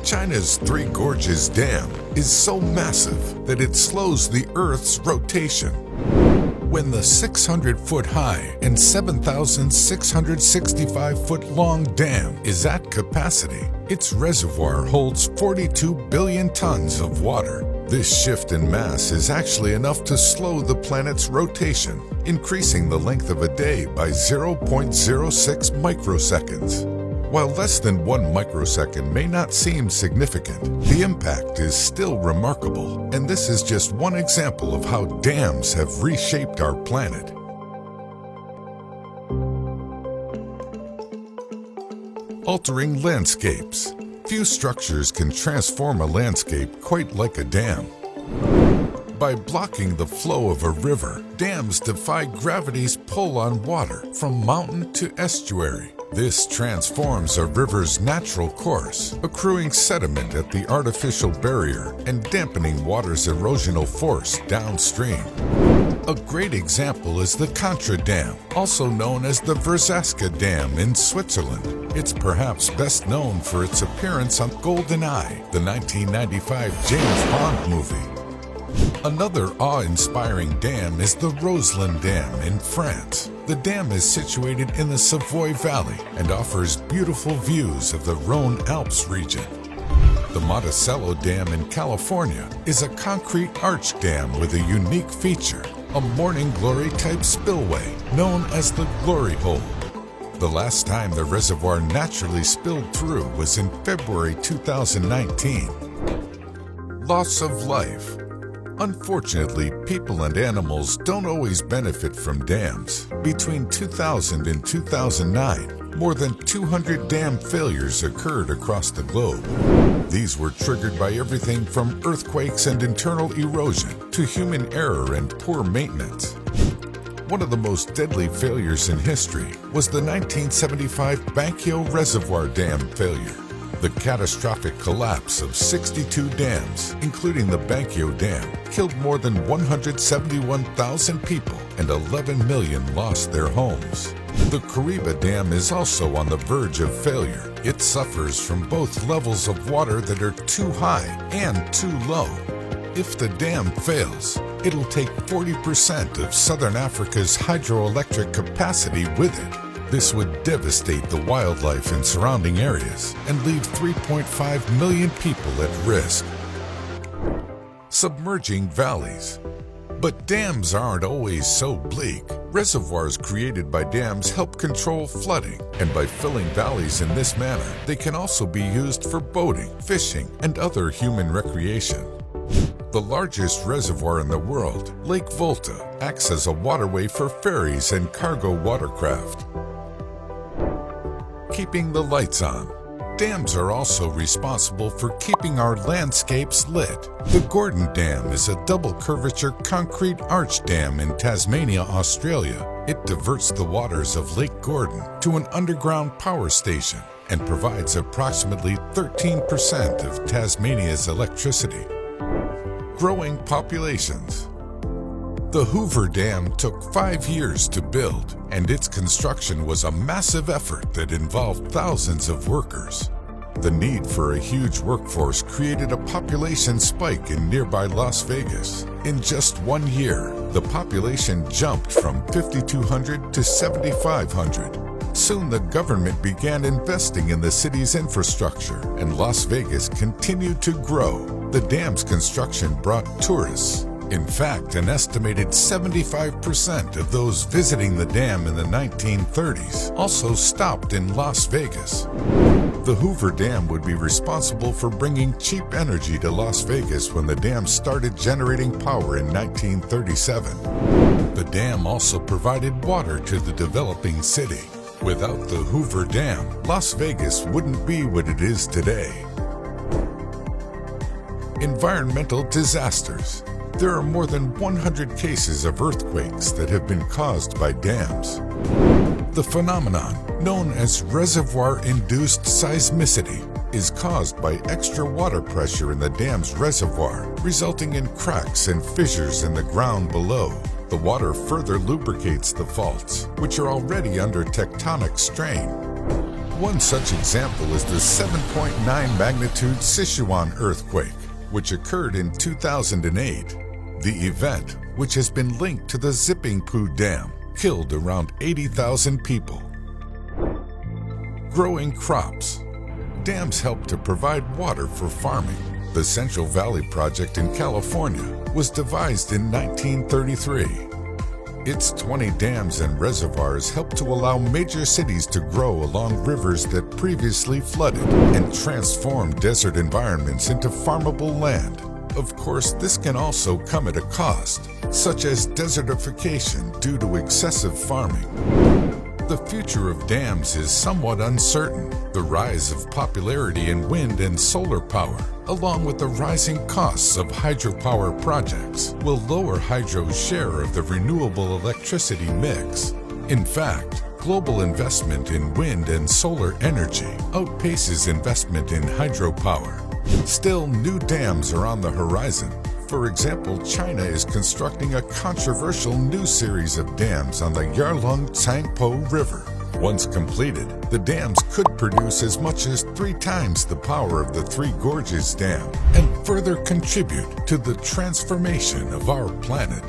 China's Three Gorges Dam is so massive that it slows the Earth's rotation. When the 600-foot-high and 7,665-foot-long dam is at capacity, its reservoir holds 42 billion tons of water. This shift in mass is actually enough to slow the planet's rotation, increasing the length of a day by 0.06 microseconds. While less than 1 microsecond may not seem significant, the impact is still remarkable, and this is just one example of how dams have reshaped our planet. Altering landscapes. Few structures can transform a landscape quite like a dam. By blocking the flow of a river, dams defy gravity's pull on water from mountain to estuary. This transforms a river's natural course, accruing sediment at the artificial barrier and dampening water's erosional force downstream. A great example is the Contra Dam, also known as the Verzaska Dam in Switzerland. It's perhaps best known for its appearance on GoldenEye, the 1995 James Bond movie. Another awe-inspiring dam is the Roslin Dam in France. The dam is situated in the Savoy Valley and offers beautiful views of the Rhone Alps region. The Monticello Dam in California is a concrete arch dam with a unique feature, a morning glory type spillway known as the Glory Hole. The last time the reservoir naturally spilled through was in February 2019. Loss of life. Unfortunately, people and animals don't always benefit from dams. Between 2000 and 2009, more than 200 dam failures occurred across the globe. These were triggered by everything from earthquakes and internal erosion to human error and poor maintenance. One of the most deadly failures in history was the 1975 Bankyo Reservoir Dam failure. The catastrophic collapse of 62 dams, including the Bankyo Dam, killed more than 171,000 people and 11 million lost their homes. The Kariba Dam is also on the verge of failure. It suffers from both levels of water that are too high and too low. If the dam fails, it'll take 40% of Southern Africa's hydroelectric capacity with it. This would devastate the wildlife in surrounding areas and leave 3.5 million people at risk. Submerging valleys. But dams aren't always so bleak. Reservoirs created by dams help control flooding, and by filling valleys in this manner, they can also be used for boating, fishing, and other human recreation. The largest reservoir in the world, Lake Volta, acts as a waterway for ferries and cargo watercraft. Keeping the lights on. Dams are also responsible for keeping our landscapes lit. The Gordon Dam is a double curvature concrete arch dam in Tasmania, Australia. It diverts the waters of Lake Gordon to an underground power station and provides approximately 13% of Tasmania's electricity. Growing populations. The Hoover Dam took 5 years to build, and its construction was a massive effort that involved thousands of workers. The need for a huge workforce created a population spike in nearby Las Vegas. In just 1 year, the population jumped from 5,200 to 7,500. Soon the government began investing in the city's infrastructure, and Las Vegas continued to grow. The dam's construction brought tourists. In fact, an estimated 75% of those visiting the dam in the 1930s also stopped in Las Vegas. The Hoover Dam would be responsible for bringing cheap energy to Las Vegas when the dam started generating power in 1937. The dam also provided water to the developing city. Without the Hoover Dam, Las Vegas wouldn't be what it is today. Environmental disasters. There are more than 100 cases of earthquakes that have been caused by dams. The phenomenon, known as reservoir-induced seismicity, is caused by extra water pressure in the dam's reservoir, resulting in cracks and fissures in the ground below. The water further lubricates the faults, which are already under tectonic strain. One such example is the 7.9 magnitude Sichuan earthquake, which occurred in 2008. The event, which has been linked to the Zipingpu Dam, killed around 80,000 people. Growing crops. Dams help to provide water for farming. The Central Valley Project in California was devised in 1933. Its 20 dams and reservoirs help to allow major cities to grow along rivers that previously flooded and transform desert environments into farmable land. Of course, this can also come at a cost, such as desertification due to excessive farming. The future of dams is somewhat uncertain. The rise of popularity in wind and solar power, along with the rising costs of hydropower projects, will lower hydro's share of the renewable electricity mix. In fact, global investment in wind and solar energy outpaces investment in hydropower. Still, new dams are on the horizon. For example, China is constructing a controversial new series of dams on the Yarlung-Tsangpo River. Once completed, the dams could produce as much as 3 times the power of the Three Gorges Dam and further contribute to the transformation of our planet.